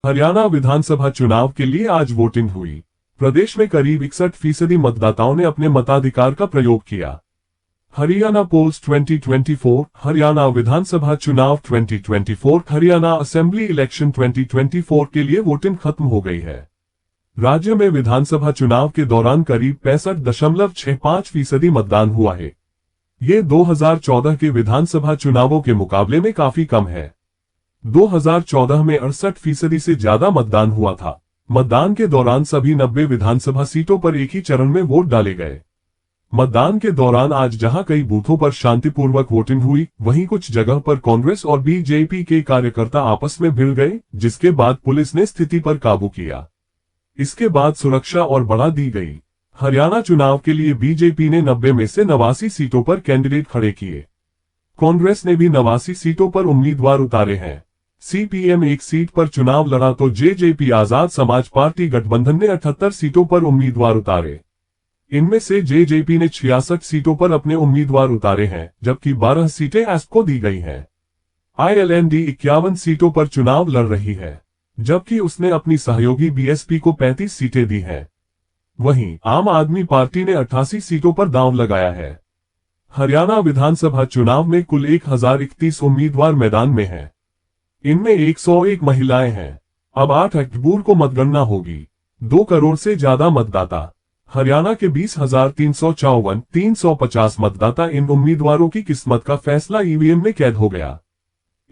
हरियाणा विधानसभा चुनाव के लिए आज वोटिंग हुई। प्रदेश में करीब 61% मतदाताओं ने अपने मताधिकार का प्रयोग किया। हरियाणा पोल्स 2024, हरियाणा विधानसभा चुनाव 2024, हरियाणा असेंबली इलेक्शन 2024 के लिए वोटिंग खत्म हो गई है। राज्य में विधानसभा चुनाव के दौरान करीब 65.65% मतदान हुआ है। ये 2014 के विधानसभा चुनावों के मुकाबले में काफी कम है। 2014 में 68% से ज्यादा मतदान हुआ था। मतदान के दौरान सभी 90 विधानसभा सीटों पर एक ही चरण में वोट डाले गए। मतदान के दौरान आज जहां कई बूथों पर शांतिपूर्वक वोटिंग हुई, वहीं कुछ जगह पर कांग्रेस और बीजेपी के कार्यकर्ता आपस में भिड़ गए, जिसके बाद पुलिस ने स्थिति पर काबू किया। इसके बाद सुरक्षा और बढ़ा दी गई। हरियाणा चुनाव के लिए बीजेपी ने 90 में से 89 सीटों पर कैंडिडेट खड़े किए। कांग्रेस ने भी 89 सीटों पर उम्मीदवार उतारे हैं। सीपीएम एक सीट पर चुनाव लड़ा तो जेजेपी आजाद समाज पार्टी गठबंधन ने 78 सीटों पर उम्मीदवार उतारे। इनमें से जेजेपी ने 66 सीटों पर अपने उम्मीदवार उतारे हैं, जबकि 12 सीटें एसपी को दी गई हैं। आईएलएनडी 51 सीटों पर चुनाव लड़ रही है, जबकि उसने अपनी सहयोगी बीएसपी को 35 सीटें दी हैं। वहीं आम आदमी पार्टी ने 88 सीटों पर दांव लगाया है। हरियाणा विधानसभा चुनाव में कुल 1031 उम्मीदवार मैदान में हैं। इनमें 101 महिलाएं हैं। अब 8 अक्टूबर को मतगणना होगी। 2 करोड़ से ज्यादा मतदाता। हरियाणा के 20,350 मतदाता। इन उम्मीदवारों की किस्मत का फैसला ईवीएम में कैद हो गया।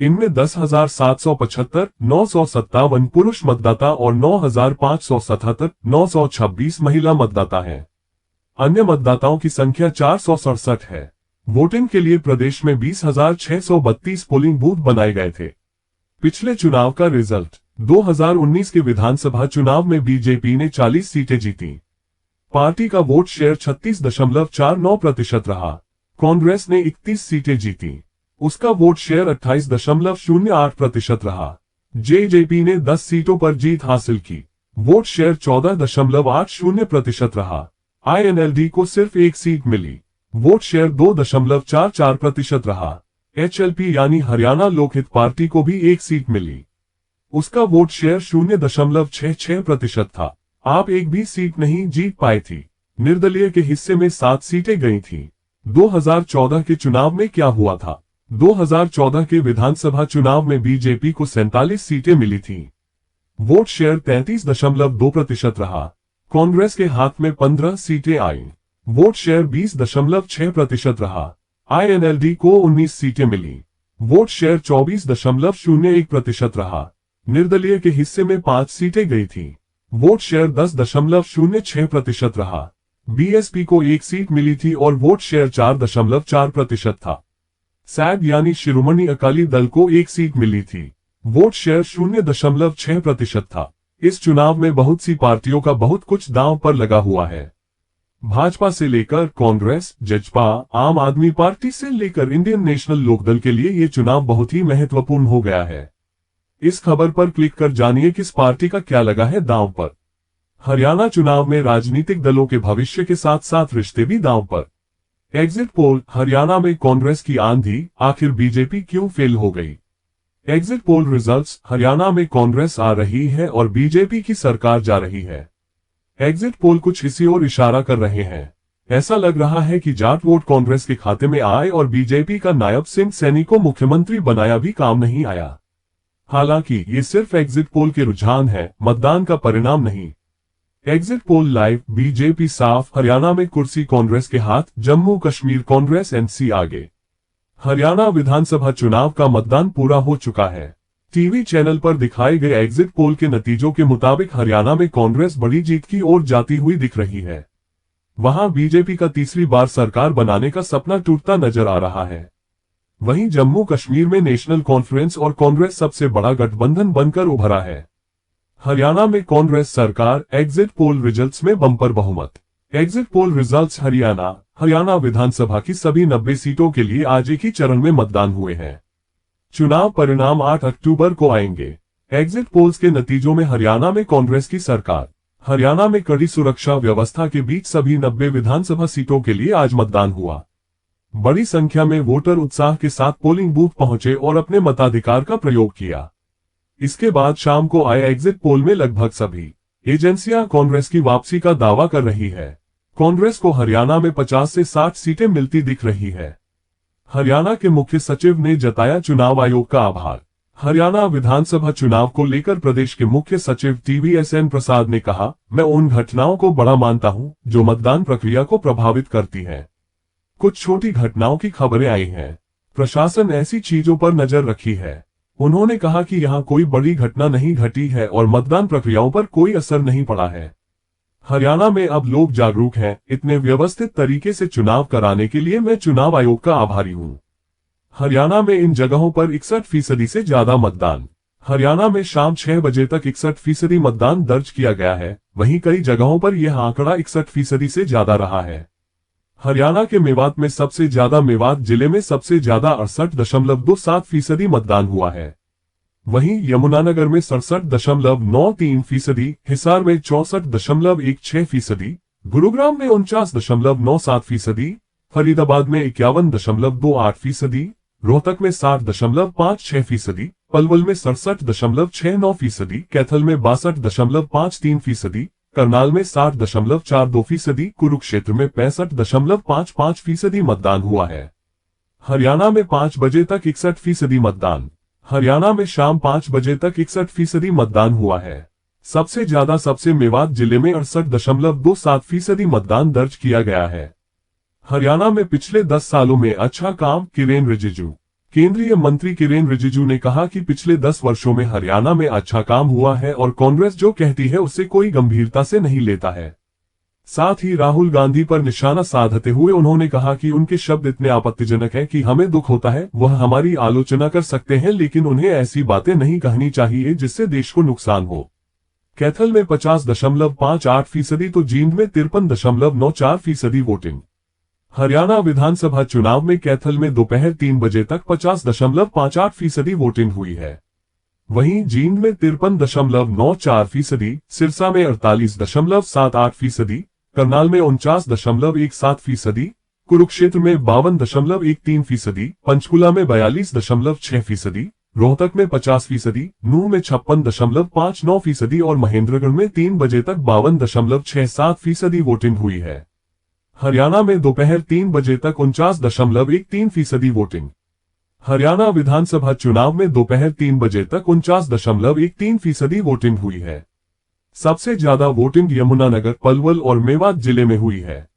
इनमें 10,775, 957 पुरुष मतदाता और 9,577, 926 महिला मतदाता हैं। अन्य मतदाताओं की संख्या 467 है। वोटिंग के लिए प्रदेश में 20,632 पोलिंग बूथ बनाए गए थे। पिछले चुनाव का रिजल्ट। 2019 के विधानसभा चुनाव में बीजेपी ने 40 सीटें जीती। पार्टी का वोट शेयर 36.49% रहा। कांग्रेस ने 31 सीटें जीती। उसका वोट शेयर 28.08% रहा। जेजेपी ने 10 सीटों पर जीत हासिल की। वोट शेयर 14.80% रहा। आईएनएलडी को सिर्फ 1 सीट मिली। वोट शेयर 2.44% रहा। एचएलपी यानी हरियाणा लोकहित पार्टी को भी 1 सीट मिली। उसका वोट शेयर 0.66% था। आप एक भी सीट नहीं जीत पाई थी। निर्दलीय के हिस्से में 7 सीटें गई थी। 2014 के चुनाव में क्या हुआ था? 2014 के विधानसभा चुनाव में बीजेपी को 47 सीटें मिली थी। वोट शेयर 33.2% रहा। कांग्रेस के हाथ में 15 सीटें आईं। वोट शेयर 20.6% रहा। आईएनएलडी को 19 सीटें मिली। वोट शेयर 24.01% रहा। निर्दलीय के हिस्से में 5 सीटें गई थी। वोट शेयर 10.06% रहा। बीएसपी को 1 सीट मिली थी और वोट शेयर 4.4% था। सैग यानी शिरोमणि अकाली दल को 1 सीट मिली थी। वोट शेयर 0.6% था। इस चुनाव में बहुत सी पार्टियों का बहुत कुछ दांव पर लगा हुआ है। भाजपा से लेकर कांग्रेस, जजपा, आम आदमी पार्टी से लेकर इंडियन नेशनल लोकदल के लिए ये चुनाव बहुत ही महत्वपूर्ण हो गया है। इस खबर पर क्लिक कर जानिए किस पार्टी का क्या लगा है दांव पर। हरियाणा चुनाव में राजनीतिक दलों के भविष्य के साथ साथ रिश्ते भी दांव पर। Exit poll. हरियाणा में कांग्रेस की आंधी, आखिर बीजेपी क्यों फेल हो गई? Exit poll results. हरियाणा में कांग्रेस आ रही है और बीजेपी की सरकार जा रही है। एग्जिट पोल कुछ इसी ओर इशारा कर रहे हैं। ऐसा लग रहा है कि जाट वोट कांग्रेस के खाते में आए और बीजेपी का नायब सिंह सैनी को मुख्यमंत्री बनाया भी काम नहीं आया। हालांकि ये सिर्फ एग्जिट पोल के रुझान है, मतदान का परिणाम नहीं। Exit poll live. बीजेपी साफ। हरियाणा में कुर्सी कांग्रेस के हाथ। जम्मू कश्मीर कांग्रेस एनसी आगे। हरियाणा विधानसभा चुनाव का मतदान पूरा हो चुका है। टीवी चैनल पर दिखाए गए एग्जिट पोल के नतीजों के मुताबिक हरियाणा में कांग्रेस बड़ी जीत की ओर जाती हुई दिख रही है। वहां बीजेपी का तीसरी बार सरकार बनाने का सपना टूटता नजर आ रहा है। वहीं जम्मू कश्मीर में नेशनल कॉन्फ्रेंस और कांग्रेस सबसे बड़ा गठबंधन बनकर उभरा है। हरियाणा में कांग्रेस सरकार। एग्जिट पोल रिजल्ट्स में बम्पर बहुमत। Exit poll results. हरियाणा विधानसभा की सभी 90 सीटों के लिए आज एक ही चरण में मतदान हुए हैं। चुनाव परिणाम 8 अक्टूबर को आएंगे। एग्जिट पोल्स के नतीजों में हरियाणा में कांग्रेस की सरकार। हरियाणा में कड़ी सुरक्षा व्यवस्था के बीच सभी 90 विधानसभा सीटों के लिए आज मतदान हुआ। बड़ी संख्या में वोटर उत्साह के साथ पोलिंग बूथ पहुंचे और अपने मताधिकार का प्रयोग किया। इसके बाद शाम को आए एग्जिट पोल में लगभग सभी एजेंसियां कांग्रेस की वापसी का दावा कर रही है। कांग्रेस को हरियाणा में 50 से 60 सीटें मिलती दिख रही है। हरियाणा के मुख्य सचिव ने जताया चुनाव आयोग का आभार। हरियाणा विधानसभा चुनाव को लेकर प्रदेश के मुख्य सचिव TVSN प्रसाद ने कहा, मैं उन घटनाओं को बड़ा मानता हूं जो मतदान प्रक्रिया को प्रभावित करती हैं। कुछ छोटी घटनाओं की खबरें आई हैं। प्रशासन ऐसी चीजों पर नजर रखी है। उन्होंने कहा कि यहां कोई बड़ी घटना नहीं घटी है और मतदान प्रक्रियाओं पर कोई असर नहीं पड़ा है। हरियाणा में अब लोग जागरूक हैं। इतने व्यवस्थित तरीके से चुनाव कराने के लिए मैं चुनाव आयोग का आभारी हूं। हरियाणा में इन जगहों पर 61% से ज्यादा मतदान। हरियाणा में शाम 6 बजे तक 61% मतदान दर्ज किया गया है। वहीं कई जगहों पर यह आंकड़ा 61% से ज्यादा रहा है। हरियाणा के मेवात में सबसे ज्यादा, मेवात जिले में सबसे ज्यादा 68.27% मतदान हुआ है। वहीं यमुनानगर में 67.93%, हिसार में 64.16%, गुरुग्राम में 49.97%, फरीदाबाद में 51.28%, रोहतक में 60.56%, पलवल में 67.69%, कैथल में 62.53%, करनाल में 60.42%, कुरुक्षेत्र में 65.55% मतदान हुआ है। हरियाणा में 5 बजे तक 61% मतदान। हरियाणा में शाम 5 बजे तक 61% मतदान हुआ है। सबसे ज्यादा सबसे मेवात जिले में 68.27% मतदान दर्ज किया गया है। हरियाणा में पिछले 10 सालों में अच्छा काम, किरेन रिजिजू। केंद्रीय मंत्री किरेन रिजिजू ने कहा कि पिछले 10 वर्षों में हरियाणा में अच्छा काम हुआ है और कांग्रेस जो कहती है उसे कोई गंभीरता से नहीं लेता है। साथ ही राहुल गांधी पर निशाना साधते हुए उन्होंने कहा कि उनके शब्द इतने आपत्तिजनक हैं कि हमें दुख होता है। वह हमारी आलोचना कर सकते हैं लेकिन उन्हें ऐसी बातें नहीं कहनी चाहिए जिससे देश को नुकसान हो। कैथल में 50.58% तो जींद में 53.94% वोटिंग। हरियाणा विधानसभा चुनाव में कैथल में दोपहर 3 बजे तक 50.58% वोटिंग हुई है। वहीं जींद में 53.94%, सिरसा में 48.78%, करनाल में 49.17%, कुरुक्षेत्र में 52.13%, पंचकुला में 42.6%, रोहतक में 50%, नूंह में 56.59% और महेंद्रगढ़ में 3 बजे तक 52.67% वोटिंग हुई है। हरियाणा में दोपहर 3 बजे तक 49.13% वोटिंग। हरियाणा विधानसभा चुनाव में दोपहर 3 बजे तक 49.13% वोटिंग हुई है। सबसे ज्यादा वोटिंग यमुनानगर, पलवल और मेवात जिले में हुई है।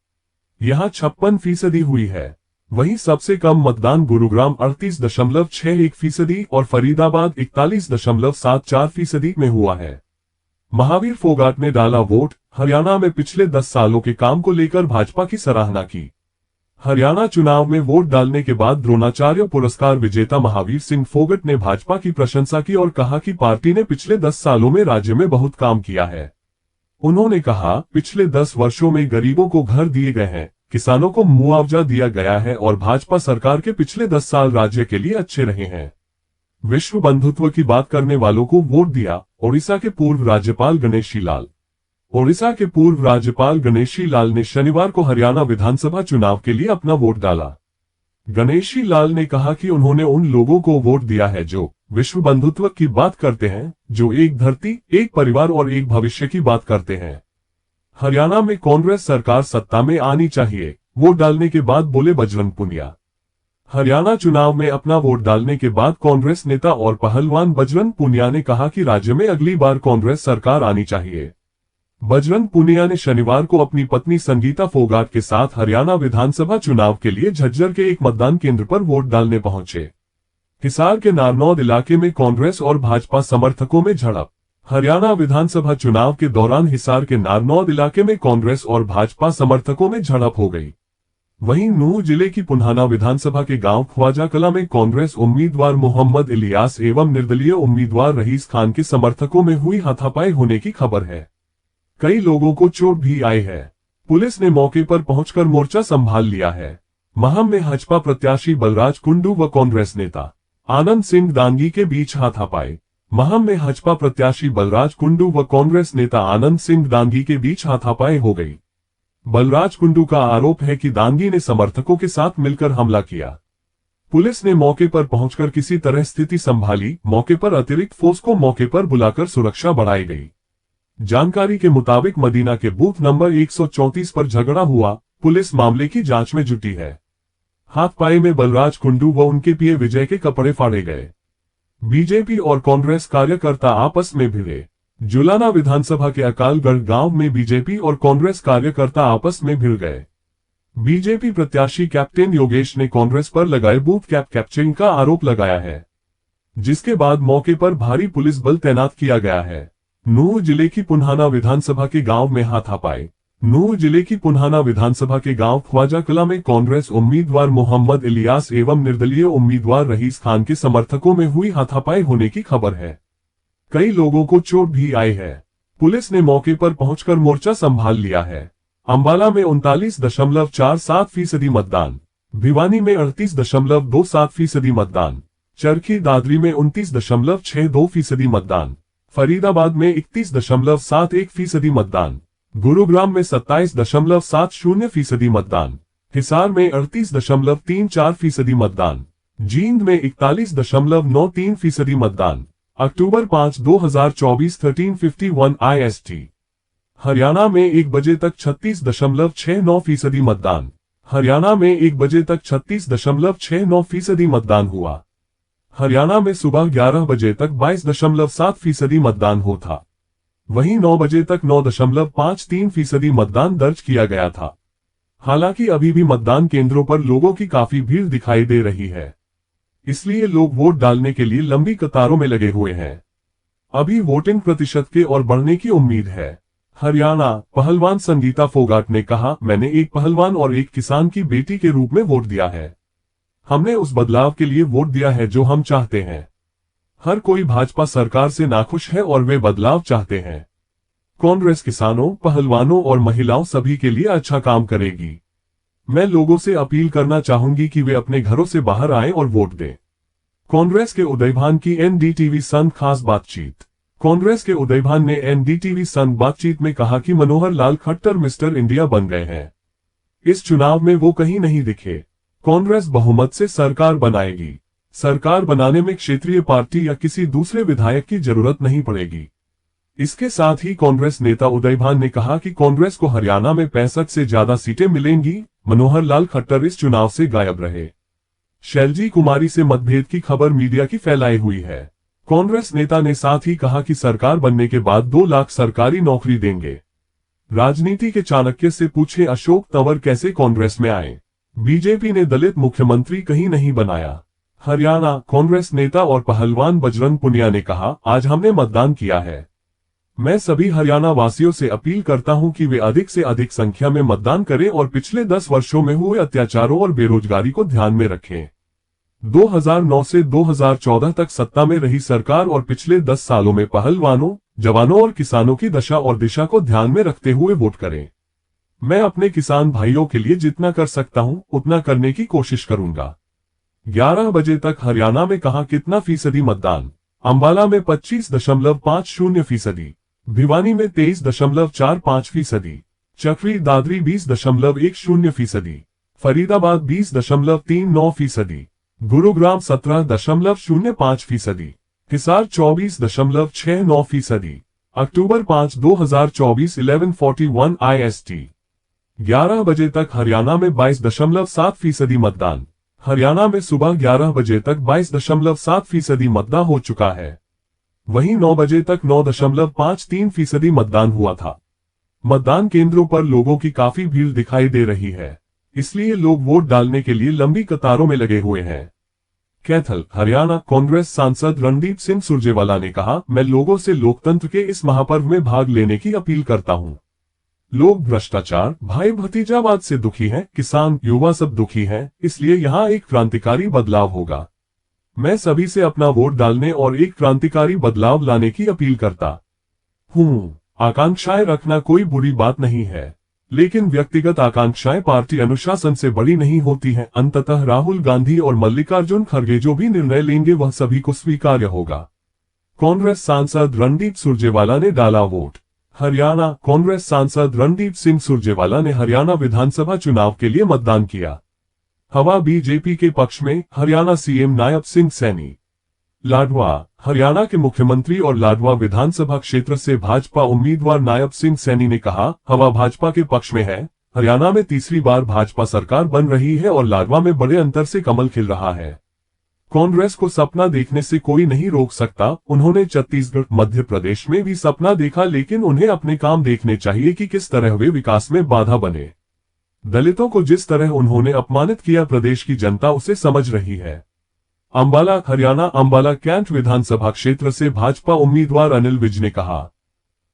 यहां 56% हुई है। वहीं सबसे कम मतदान गुरुग्राम 38.61% और फरीदाबाद 41.74% में हुआ है। महावीर फोगाट ने डाला वोट। हरियाणा में पिछले 10 सालों के काम को लेकर भाजपा की सराहना की। हरियाणा चुनाव में वोट डालने के बाद द्रोणाचार्य पुरस्कार विजेता महावीर सिंह फोगट ने भाजपा की प्रशंसा की और कहा कि पार्टी ने पिछले 10 सालों में राज्य में बहुत काम किया है। उन्होंने कहा, पिछले 10 वर्षों में गरीबों को घर दिए गए हैं, किसानों को मुआवजा दिया गया है और भाजपा सरकार के पिछले 10 साल राज्य के लिए अच्छे रहे हैं। विश्व बंधुत्व की बात करने वालों को वोट दिया। ओडिशा के पूर्व राज्यपाल गणेशी लाल। ओडिशा के पूर्व राज्यपाल गणेशी लाल ने शनिवार को हरियाणा विधानसभा चुनाव के लिए अपना वोट डाला। गणेशी लाल ने कहा कि उन्होंने उन लोगों को वोट दिया है जो विश्व बंधुत्व की बात करते हैं, जो एक धरती, एक परिवार और एक भविष्य की बात करते हैं। हरियाणा में कांग्रेस सरकार सत्ता में आनी चाहिए, वोट डालने के बाद बोले बजरंग पुनिया। हरियाणा चुनाव में अपना वोट डालने के बाद कांग्रेस नेता और पहलवान बजरंग पुनिया ने कहा कि राज्य में अगली बार कांग्रेस सरकार आनी चाहिए। बजरंग पुनिया ने शनिवार को अपनी पत्नी संगीता फोगाट के साथ हरियाणा विधानसभा चुनाव के लिए झज्जर के एक मतदान केंद्र पर वोट डालने पहुंचे। हिसार के नारनौद इलाके में कांग्रेस और भाजपा समर्थकों में झड़प। हरियाणा विधानसभा चुनाव के दौरान हिसार के नारनौद इलाके में कांग्रेस और भाजपा समर्थकों में झड़प हो गई। वहीं नूंह जिले की पुन्हाना विधानसभा के गांव ख्वाजा कला में कांग्रेस उम्मीदवार मोहम्मद इलियास एवं निर्दलीय उम्मीदवार रईस खान के समर्थकों में हुई हाथापाई होने की खबर है। कई लोगों को चोट भी आई है। पुलिस ने मौके पर पहुंचकर मोर्चा संभाल लिया है। महम में भाजपा प्रत्याशी बलराज कुंडू व कांग्रेस नेता आनंद सिंह दांगी के बीच हाथापाई। महम में भाजपा प्रत्याशी बलराज कुंडू व कांग्रेस नेता आनंद सिंह दांगी के बीच हाथापाई हो गई। बलराज कुंडू का आरोप है कि दांगी ने समर्थकों के साथ मिलकर हमला किया। पुलिस ने मौके पर पहुंचकर किसी तरह स्थिति संभाली। मौके पर अतिरिक्त फोर्स को मौके पर बुलाकर सुरक्षा बढ़ाई गई। जानकारी के मुताबिक मदीना के बूथ नंबर 134 पर झगड़ा हुआ। पुलिस मामले की जांच में जुटी है। हाथपाई में बलराज कुंडू व उनके पीए विजय के कपड़े फाड़े गए। बीजेपी और कांग्रेस कार्यकर्ता आपस में भिड़े। जुलाना विधानसभा के अकालगढ़ गांव में बीजेपी और कांग्रेस कार्यकर्ता आपस में भिड़ गए। बीजेपी प्रत्याशी कैप्टन योगेश ने कांग्रेस पर लगाए बूथ कैप्चरिंग का आरोप लगाया है, जिसके बाद मौके पर भारी पुलिस बल तैनात किया गया है। नूंह जिले की पुन्हाना विधानसभा के गांव में हाथापाई। नूंह जिले की पुन्हाना विधानसभा के गांव ख्वाजा कला में कांग्रेस उम्मीदवार मोहम्मद इलियास एवं निर्दलीय उम्मीदवार रईस खान के समर्थकों में हुई हाथापाई होने की खबर है। कई लोगों को चोट भी आई है। पुलिस ने मौके पर पहुंचकर मोर्चा संभाल लिया है। अंबाला में 39.47% मतदान, भिवानी में 38.27% मतदान, चरखी दादरी में 29.62% मतदान, फरीदाबाद में 31.71% मतदान, गुरुग्राम में 27.70% मतदान, हिसार में 38.34% मतदान, जींद में 41.93% मतदान। अक्टूबर 5, 2024 13:51 IST। हरियाणा में 1 बजे तक 36.69% मतदान। हरियाणा में 1 बजे तक 36.69% मतदान हुआ। हरियाणा में सुबह 11 बजे तक 22.7% मतदान हो था। वहीं 9 बजे तक 9.53% मतदान दर्ज किया गया था। हालांकि अभी भी मतदान केंद्रों पर लोगों की काफी भीड़ दिखाई दे रही है, इसलिए लोग वोट डालने के लिए लंबी कतारों में लगे हुए हैं। अभी वोटिंग प्रतिशत के और बढ़ने की उम्मीद है। हरियाणा पहलवान संगीता फोगाट ने कहा, मैंने एक पहलवान और एक किसान की बेटी के रूप में वोट दिया है। हमने उस बदलाव के लिए वोट दिया है जो हम चाहते हैं। हर कोई भाजपा सरकार से नाखुश है और वे बदलाव चाहते हैं। कांग्रेस किसानों, पहलवानों और महिलाओं सभी के लिए अच्छा काम करेगी। मैं लोगों से अपील करना चाहूंगी कि वे अपने घरों से बाहर आएं और वोट दें। कांग्रेस के उदयभान की एनडीटीवी संग खास बातचीत। कांग्रेस के उदयभान ने एनडीटीवी संग बातचीत में कहा कि मनोहर लाल खट्टर मिस्टर इंडिया बन गए हैं। इस चुनाव में वो कहीं नहीं दिखे। कांग्रेस बहुमत से सरकार बनाएगी। सरकार बनाने में क्षेत्रीय पार्टी या किसी दूसरे विधायक की जरूरत नहीं पड़ेगी। इसके साथ ही कांग्रेस नेता उदयभान ने कहा कि कांग्रेस को हरियाणा में 65 से ज्यादा सीटें मिलेंगी। मनोहर लाल खट्टर इस चुनाव से गायब रहे। शैलजी कुमारी से मतभेद की खबर मीडिया की फैलाई हुई है। कांग्रेस नेता ने साथ ही कहा कि सरकार बनने के बाद 2 लाख सरकारी नौकरी देंगे। राजनीति के चाणक्य से पूछे अशोक तंवर कैसे कांग्रेस में आए। बीजेपी ने दलित मुख्यमंत्री कहीं नहीं बनाया। हरियाणा कांग्रेस नेता और पहलवान बजरंग पुनिया ने कहा, आज हमने मतदान किया है। मैं सभी हरियाणा वासियों से अपील करता हूं कि वे अधिक से अधिक संख्या में मतदान करें और पिछले 10 वर्षों में हुए अत्याचारों और बेरोजगारी को ध्यान में रखें। 2009 से 2014 तक सत्ता में रही सरकार और पिछले 10 सालों में पहलवानों, जवानों और किसानों की दशा और दिशा को ध्यान में रखते हुए वोट करें। मैं अपने किसान भाइयों के लिए जितना कर सकता हूं उतना करने की कोशिश करूंगा। 11 बजे तक हरियाणा में कहां कितना फीसदी मतदान। अंबाला में 25.50%, भिवानी में 23.45%, चक्री दादरी 20.10%, फरीदाबाद 20.39%, गुरुग्राम 17.05%, हिसार 24.69%। अक्टूबर 5, 2024 11:41 IST। 11 बजे तक हरियाणा में 22.7% मतदान। हरियाणा में सुबह 11 बजे तक 22.7% मतदान हो चुका है। वहीं 9 बजे तक 9.53% मतदान हुआ था। मतदान केंद्रों पर लोगों की काफी भीड़ दिखाई दे रही है, इसलिए लोग वोट डालने के लिए लंबी कतारों में लगे हुए हैं। कैथल हरियाणा कांग्रेस सांसद रणदीप सिंह सुरजेवाला ने कहा, मैं लोगों से लोकतंत्र के इस महापर्व में भाग लेने की अपील करता हूं। लोग भ्रष्टाचार, भाई भतीजावाद से दुखी हैं, किसान, युवा सब दुखी हैं, इसलिए यहां एक क्रांतिकारी बदलाव होगा। मैं सभी से अपना वोट डालने और एक क्रांतिकारी बदलाव लाने की अपील करता हूं। आकांक्षाएं रखना कोई बुरी बात नहीं है, लेकिन व्यक्तिगत आकांक्षाएं पार्टी अनुशासन से बड़ी नहीं होती हैं। अंततः राहुल गांधी और मल्लिकार्जुन खड़गे जो भी निर्णय लेंगे वह सभी को स्वीकार्य होगा। कांग्रेस सांसद रणदीप सुरजेवाला ने डाला वोट। हरियाणा कांग्रेस सांसद रणदीप सिंह सुरजेवाला ने हरियाणा विधानसभा चुनाव के लिए मतदान किया। हवा बीजेपी के पक्ष में, हरियाणा सीएम नायब सिंह सैनी। लाडवा, हरियाणा के मुख्यमंत्री और लाडवा विधानसभा क्षेत्र से भाजपा उम्मीदवार नायब सिंह सैनी ने कहा, हवा भाजपा के पक्ष में है। हरियाणा में तीसरी बार भाजपा सरकार बन रही है और लाडवा में बड़े अंतर से कमल खिल रहा है। कांग्रेस को सपना देखने से कोई नहीं रोक सकता। उन्होंने छत्तीसगढ़, मध्य प्रदेश में भी सपना देखा, लेकिन उन्हें अपने काम देखने चाहिए कि किस तरह वे विकास में बाधा बने। दलितों को जिस तरह उन्होंने अपमानित किया, प्रदेश की जनता उसे समझ रही है। अंबाला, हरियाणा अंबाला कैंट विधानसभा क्षेत्र से भाजपा उम्मीदवार अनिल विज ने कहा,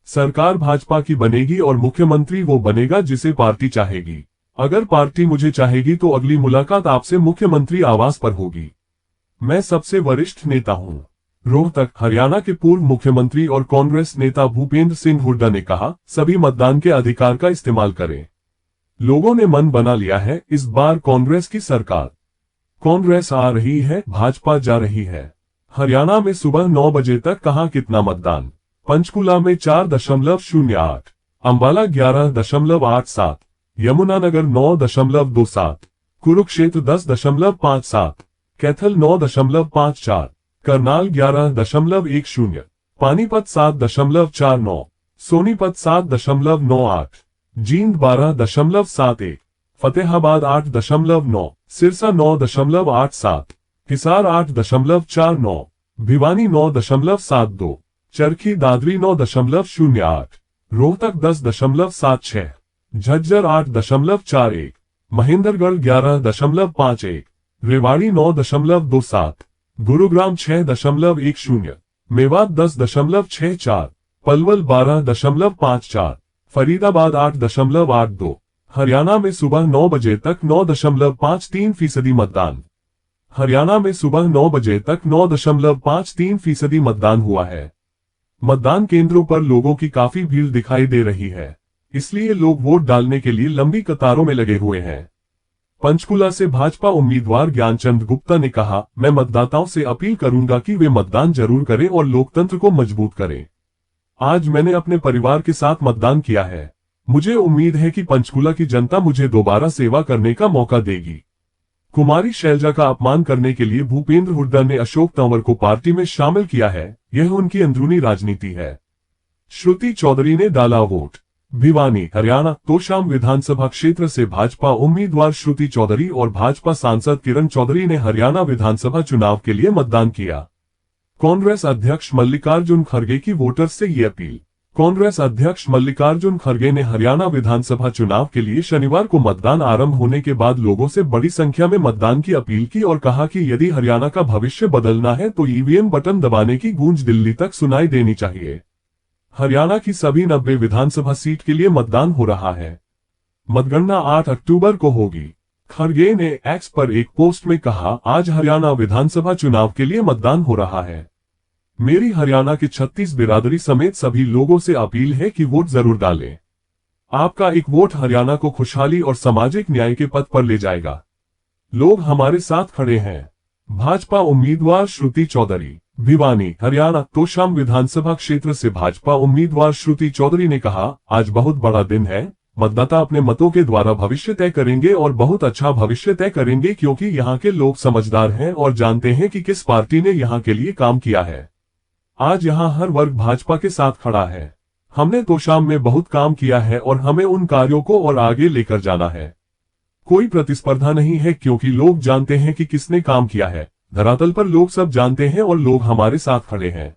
सरकार भाजपा की बनेगी और मुख्यमंत्री वो बनेगा जिसे पार्टी चाहेगी। अगर पार्टी मुझे चाहेगी तो अगली मुलाकात आपसे मुख्यमंत्री आवास पर होगी। मैं सबसे वरिष्ठ नेता हूं। रोहतक, हरियाणा के पूर्व मुख्यमंत्री और कांग्रेस नेता भूपेंद्र सिंह हुड्डा ने कहा, सभी मतदान के अधिकार का इस्तेमाल करें। लोगों ने मन बना लिया है, इस बार कांग्रेस की सरकार। कांग्रेस आ रही है, भाजपा जा रही है। हरियाणा में सुबह 9 बजे तक कहां कितना मतदान? पंचकुला में 4.08, अंबाला 11.87, यमुनानगर 9.27, कुरुक्षेत्र 10.57, कैथल 9.54, करनाल 11.10, पानीपत 7.49, सोनीपत 7.98, जींद 12.71, फतेहाबाद 8.9, सिरसा 9.87, हिसार 8.49, भिवानी 9.72, चरखी दादरी 9.08, रोहतक 10.76, झज्जर 8.41, महेंद्रगढ़ 11.51, रेवाड़ी 9.27, गुरुग्राम 6.10, मेवात 10.64, पलवल 12.54, फरीदाबाद 8.82। हरियाणा में सुबह 9 बजे तक 9.53% मतदान। हरियाणा में सुबह 9 बजे तक 9.53% मतदान हुआ है। मतदान केंद्रों पर लोगों की काफी भीड़ दिखाई दे रही है, इसलिए लोग वोट डालने के लिए लंबी कतारों में लगे हुए हैं। पंचकुला से भाजपा उम्मीदवार ज्ञानचंद गुप्ता ने कहा, मैं मतदाताओं से अपील करूंगा कि वे मतदान जरूर करें और लोकतंत्र को मजबूत करें। आज मैंने अपने परिवार के साथ मतदान किया है। मुझे उम्मीद है कि पंचकुला की जनता मुझे दोबारा सेवा करने का मौका देगी। कुमारी शैलजा का अपमान करने के लिए भूपेंद्र हुड्डा ने अशोक तंवर को पार्टी में शामिल किया है, यह उनकी अंदरूनी राजनीति है। श्रुति चौधरी ने डाला वोट। भिवानी, हरियाणा, तोशाम विधानसभा क्षेत्र से भाजपा उम्मीदवार श्रुति चौधरी और भाजपा सांसद किरण चौधरी ने हरियाणा विधानसभा चुनाव के लिए मतदान किया। कांग्रेस अध्यक्ष मल्लिकार्जुन खड़गे की वोटर्स से ये अपील। कांग्रेस अध्यक्ष मल्लिकार्जुन खड़गे ने हरियाणा विधानसभा चुनाव के लिए शनिवार को मतदान आरंभ होने के बाद लोगों से बड़ी संख्या में मतदान की अपील की और कहा कि यदि हरियाणा का भविष्य बदलना है तो ईवीएम बटन दबाने की गूंज दिल्ली तक सुनाई देनी चाहिए। हरियाणा की सभी 90 विधानसभा सीट के लिए मतदान हो रहा है। मतगणना 8 अक्टूबर को होगी। खड़गे ने एक्स पर एक पोस्ट में कहा, आज हरियाणा विधानसभा चुनाव के लिए मतदान हो रहा है। मेरी हरियाणा की 36 बिरादरी समेत सभी लोगों से अपील है कि वोट जरूर डालें। आपका एक वोट हरियाणा को खुशहाली और सामाजिक न्याय के पथ पर ले जाएगा। लोग हमारे साथ खड़े हैं। भाजपा उम्मीदवार श्रुति चौधरी। भिवानी, हरियाणा, तोशाम विधानसभा क्षेत्र से भाजपा उम्मीदवार श्रुति चौधरी ने कहा, आज बहुत बड़ा दिन है। मतदाता अपने मतों के द्वारा भविष्य तय करेंगे और बहुत अच्छा भविष्य तय करेंगे, क्योंकि यहाँ के लोग समझदार हैं और जानते हैं कि किस पार्टी ने यहाँ के लिए काम किया है। आज यहाँ हर वर्ग भाजपा के साथ खड़ा है। हमने तोशाम में बहुत काम किया है और हमें उन कार्यों को और आगे लेकर जाना है। कोई प्रतिस्पर्धा नहीं है, क्योंकि लोग जानते हैं कि किसने काम किया है। धरातल पर लोग सब जानते हैं और लोग हमारे साथ खड़े हैं।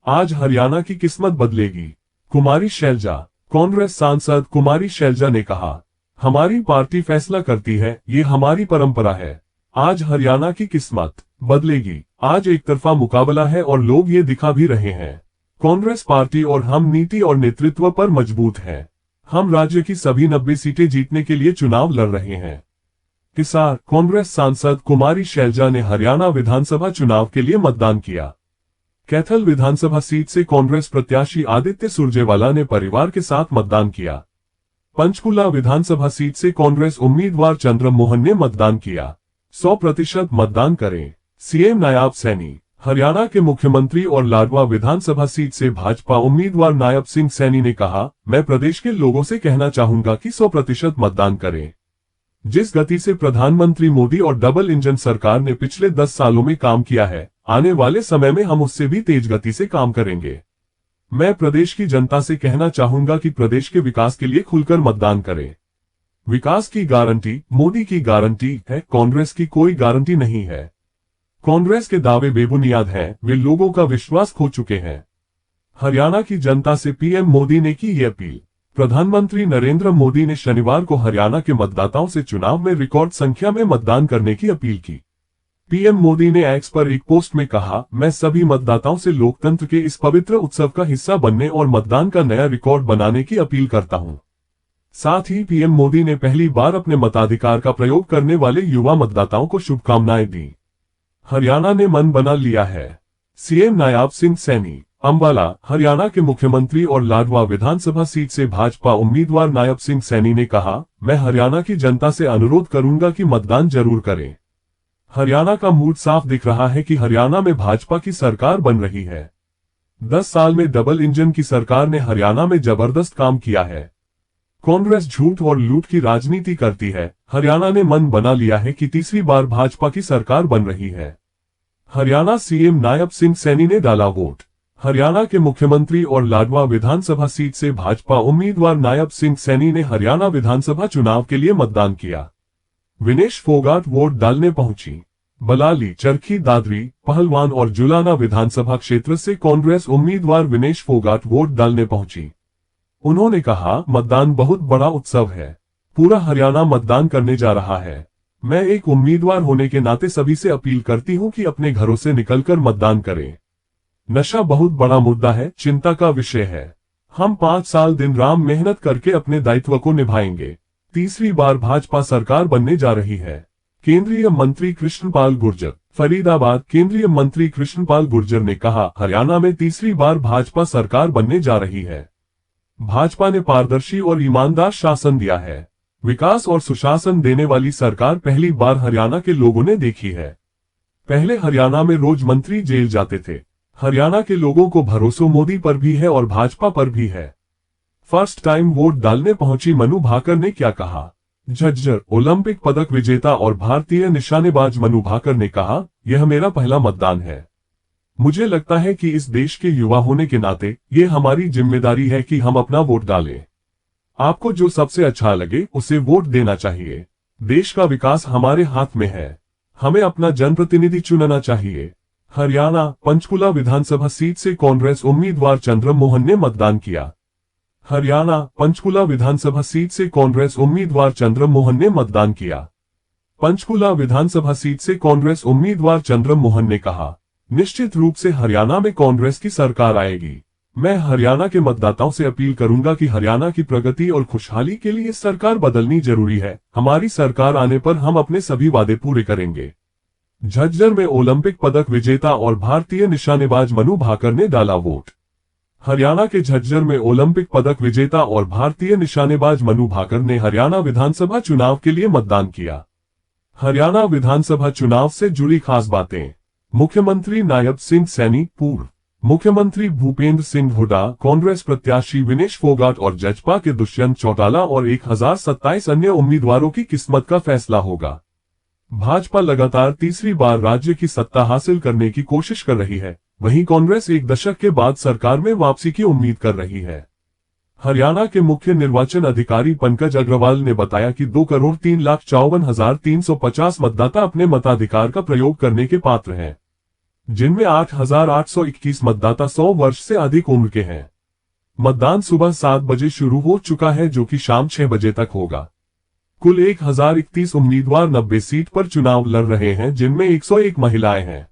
आज हरियाणा की किस्मत बदलेगी। कुमारी शैलजा। कांग्रेस सांसद कुमारी शैलजा ने कहा, हमारी पार्टी फैसला करती है, ये हमारी परंपरा है। आज हरियाणा की किस्मत बदलेगी। आज एक तरफा मुकाबला है और लोग ये दिखा भी रहे हैं। कांग्रेस पार्टी और हम नीति और नेतृत्व पर मजबूत हैं। हम राज्य की सभी 90 सीटें जीतने के लिए चुनाव लड़ रहे हैं। हिसार, कांग्रेस सांसद कुमारी शैलजा ने हरियाणा विधानसभा चुनाव के लिए मतदान किया। कैथल विधानसभा सीट से कांग्रेस प्रत्याशी आदित्य सुरजेवाला ने परिवार के साथ मतदान किया। पंचकुला विधानसभा सीट से कांग्रेस उम्मीदवार चंद्रमोहन ने मतदान किया। 100% मतदान करें। सीएम नायब सैनी। हरियाणा के मुख्यमंत्री और लाडवा विधानसभा सीट से भाजपा उम्मीदवार नायब सिंह सैनी ने कहा, मैं प्रदेश के लोगों से कहना चाहूंगा कि 100% मतदान करें। जिस गति से प्रधानमंत्री मोदी और डबल इंजन सरकार ने पिछले 10 सालों में काम किया है, आने वाले समय में हम उससे भी तेज गति से काम करेंगे। मैं प्रदेश की जनता से कहना चाहूंगा कि प्रदेश के विकास के लिए खुलकर मतदान करें। विकास की गारंटी मोदी की गारंटी है, कांग्रेस की कोई गारंटी नहीं है। कांग्रेस के दावे बेबुनियाद हैं, वे लोगों का विश्वास खो चुके हैं। हरियाणा की जनता से पीएम मोदी ने की ये अपील। प्रधानमंत्री नरेंद्र मोदी ने शनिवार को हरियाणा के मतदाताओं से चुनाव में रिकॉर्ड संख्या में मतदान करने की अपील की। पीएम मोदी ने एक्स पर एक पोस्ट में कहा, मैं सभी मतदाताओं से लोकतंत्र के इस पवित्र उत्सव का हिस्सा बनने और मतदान का नया रिकॉर्ड बनाने की अपील करता हूं। साथ ही पीएम मोदी ने पहली बार अपने मताधिकार का प्रयोग करने वाले युवा मतदाताओं को शुभकामनाएं दी। हरियाणा ने मन बना लिया है। सीएम नायब सिंह सैनी। अंबाला। हरियाणा के मुख्यमंत्री और लाडवा विधानसभा सीट से भाजपा उम्मीदवार नायब सिंह सैनी ने कहा, मैं हरियाणा की जनता से अनुरोध करूंगा कि मतदान जरूर करें। हरियाणा का मूड साफ दिख रहा है कि हरियाणा में भाजपा की सरकार बन रही है। 10 साल में डबल इंजन की सरकार ने हरियाणा में जबरदस्त काम किया है। कांग्रेस झूठ और लूट की राजनीति करती है। हरियाणा ने मन बना लिया है कि तीसरी बार भाजपा की सरकार बन रही है। हरियाणा सीएम नायब सिंह सैनी ने डाला वोट। हरियाणा के मुख्यमंत्री और लाडवा विधानसभा सीट से भाजपा उम्मीदवार नायब सिंह सैनी ने हरियाणा विधानसभा चुनाव के लिए मतदान किया। विनेश फोगाट वोट डालने पहुंची। बलाली, चरखी दादरी, पहलवान और जुलाना विधानसभा क्षेत्र से कांग्रेस उम्मीदवार विनेश फोगाट वोट डालने पहुंची। उन्होंने कहा, मतदान बहुत बड़ा उत्सव है। पूरा हरियाणा मतदान करने जा रहा है। मैं एक उम्मीदवार होने के नाते सभी से अपील करती हूं कि अपने घरों से निकलकर मतदान करें। नशा बहुत बड़ा मुद्दा है, चिंता का विषय है। हम 5 साल दिन रात मेहनत करके अपने दायित्व को निभाएंगे। तीसरी बार भाजपा सरकार बनने जा रही है। केंद्रीय मंत्री कृष्णपाल गुर्जर। फरीदाबाद। केंद्रीय मंत्री कृष्णपाल गुर्जर ने कहा, हरियाणा में तीसरी बार भाजपा सरकार बनने जा रही है। भाजपा ने पारदर्शी और ईमानदार शासन दिया है। विकास और सुशासन देने वाली सरकार पहली बार हरियाणा के लोगों ने देखी है। पहले हरियाणा में रोज मंत्री जेल जाते थे। हरियाणा के लोगों को भरोसा मोदी पर भी है और भाजपा पर भी है। फर्स्ट टाइम वोट डालने पहुंची मनु भाकर ने क्या कहा। झज्जर। ओलंपिक पदक विजेता और भारतीय निशानेबाज मनु भाकर ने कहा, यह मेरा पहला मतदान है। मुझे लगता है कि इस देश के युवा होने के नाते ये हमारी जिम्मेदारी है कि हम अपना वोट डालें। आपको जो सबसे अच्छा लगे उसे वोट देना चाहिए। देश का विकास हमारे हाथ में है। हमें अपना जनप्रतिनिधि चुनना चाहिए। हरियाणा। पंचकुला विधानसभा सीट से कांग्रेस उम्मीदवार चंद्रमोहन ने मतदान किया। हरियाणा। पंचकुला विधानसभा सीट से कांग्रेस उम्मीदवार चंद्रमोहन ने मतदान किया। पंचकुला विधानसभा सीट से कांग्रेस उम्मीदवार चंद्रमोहन ने कहा, निश्चित रूप से हरियाणा में कांग्रेस की सरकार आएगी। मैं हरियाणा के मतदाताओं से अपील करूंगा कि हरियाणा की प्रगति और खुशहाली के लिए सरकार बदलनी जरूरी है। हमारी सरकार आने पर हम अपने सभी वादे पूरे करेंगे। झज्जर में ओलंपिक पदक विजेता और भारतीय निशानेबाज मनु भाकर ने डाला वोट। हरियाणा के झज्जर में ओलंपिक पदक विजेता और भारतीय निशानेबाज मनु भाकर ने हरियाणा विधानसभा चुनाव के लिए मतदान किया। हरियाणा विधानसभा चुनाव से जुड़ी खास बातें। मुख्यमंत्री नायब सिंह सैनी, पूर्व मुख्यमंत्री भूपेंद्र सिंह हुड्डा, कांग्रेस प्रत्याशी विनेश फोगाट और जजपा के दुष्यंत चौटाला और 1027 अन्य उम्मीदवारों की किस्मत का फैसला होगा। भाजपा लगातार तीसरी बार राज्य की सत्ता हासिल करने की कोशिश कर रही है, वहीं कांग्रेस एक दशक के बाद सरकार में वापसी की उम्मीद कर रही है। हरियाणा के मुख्य निर्वाचन अधिकारी पंकज अग्रवाल ने बताया कि 2,03,54,350 मतदाता अपने मताधिकार का प्रयोग करने के पात्र हैं, जिनमें 8,821 मतदाता 100 वर्ष से अधिक उम्र के हैं। मतदान सुबह 7 बजे शुरू हो चुका है, जो कि शाम 6 बजे तक होगा। कुल 1031 उम्मीदवार 90 सीट पर चुनाव लड़ रहे हैं, जिनमें 101 महिलाएं हैं।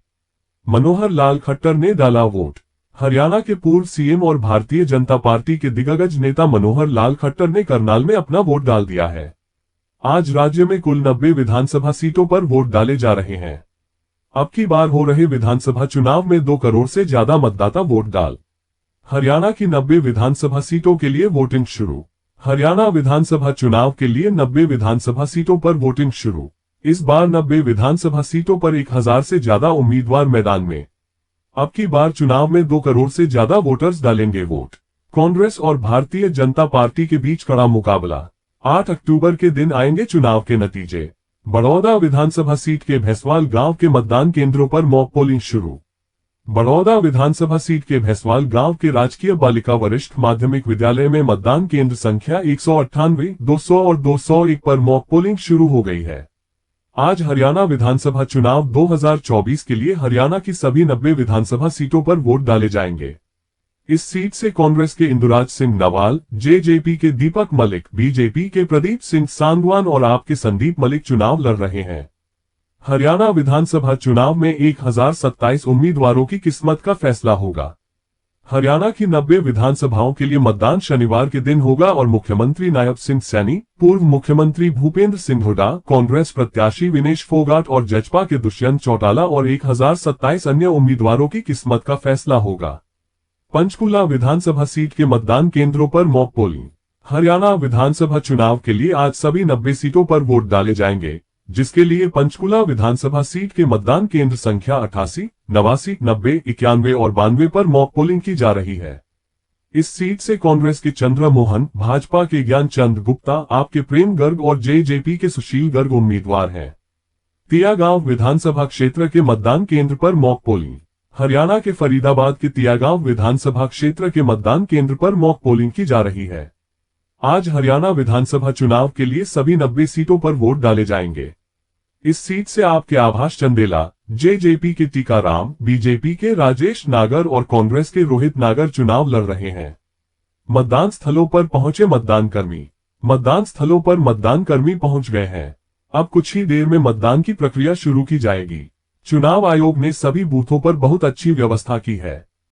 मनोहर लाल खट्टर ने डाला वोट। हरियाणा के पूर्व सीएम और भारतीय जनता पार्टी के दिग्गज नेता मनोहर लाल खट्टर ने करनाल में अपना वोट डाल दिया है। आज राज्य में कुल 90 विधानसभा सीटों पर वोट डाले जा रहे हैं। अब की बार हो रहे विधानसभा चुनाव में 2 करोड़ से ज्यादा मतदाता वोट डाल। हरियाणा की 90 विधानसभा सीटों के लिए वोटिंग शुरू। हरियाणा विधानसभा चुनाव के लिए 90 विधानसभा सीटों पर वोटिंग शुरू। इस बार 90 विधानसभा सीटों पर 1000 से ज्यादा उम्मीदवार मैदान में। अब की बार चुनाव में 2 करोड़ से ज्यादा वोटर्स डालेंगे वोट। कांग्रेस और भारतीय जनता पार्टी के बीच कड़ा मुकाबला। 8 अक्टूबर के दिन आएंगे चुनाव के नतीजे। बड़ौदा विधानसभा सीट के भैंसवाल गांव के मतदान केंद्रों पर मॉक पोलिंग शुरू। बड़ौदा विधानसभा सीट के भैंसवाल गांव के राजकीय बालिका वरिष्ठ माध्यमिक विद्यालय में मतदान केंद्र संख्या 198, 200 और 201 पर मॉक पोलिंग शुरू हो गई है। आज हरियाणा विधानसभा चुनाव 2024 के लिए हरियाणा की सभी 90 विधानसभा सीटों पर वोट डाले जाएंगे। इस सीट से कांग्रेस के इंदुराज सिंह नवाल, जेजेपी के दीपक मलिक, बीजेपी के प्रदीप सिंह सांगवान और आप के संदीप मलिक चुनाव लड़ रहे हैं। हरियाणा विधानसभा चुनाव में 1027 उम्मीदवारों की किस्मत का फैसला होगा। हरियाणा की 90 विधानसभाओं के लिए मतदान शनिवार के दिन होगा और मुख्यमंत्री नायब सिंह सैनी, पूर्व मुख्यमंत्री भूपेंद्र सिंह हुड्डा, कांग्रेस प्रत्याशी विनेश फोगाट और जजपा के दुष्यंत चौटाला और 1027 अन्य उम्मीदवारों की किस्मत का फैसला होगा। पंचकूला विधानसभा सीट के मतदान केंद्रों पर मॉक पोलिंग। हरियाणा विधानसभा चुनाव के लिए आज सभी 90 सीटों पर वोट डाले जाएंगे, जिसके लिए पंचकूला विधानसभा सीट के मतदान केंद्र संख्या 88, 89, 90, 91 और 92 पर मॉक पोलिंग की जा रही है। इस सीट से कांग्रेस के चंद्र मोहन, भाजपा के ज्ञानचंद गुप्ता, आपके प्रेम गर्ग और जेजेपी के सुशील गर्ग उम्मीदवार हैं। तियागांव विधानसभा क्षेत्र के मतदान केंद्र पर मॉक पोलिंग। हरियाणा के फरीदाबाद के तियागांव विधानसभा क्षेत्र के मतदान केंद्र पर मॉक पोलिंग की जा रही है। आज हरियाणा विधानसभा चुनाव के लिए सभी 90 सीटों पर वोट डाले जाएंगे। इस सीट से आपके आभास चंदेला, जेजेपी के टीकाराम, बीजेपी के राजेश नागर और कांग्रेस के रोहित नागर चुनाव लड़ रहे हैं। मतदान स्थलों पर पहुंचे मतदानकर्मी। मतदान स्थलों पर मतदानकर्मी पहुंच गए हैं। अब कुछ ही देर में मतदान की प्रक्रिया शुरू की जाएगी। चुनाव आयोग ने सभी बूथों पर बहुत अच्छी व्यवस्था की है।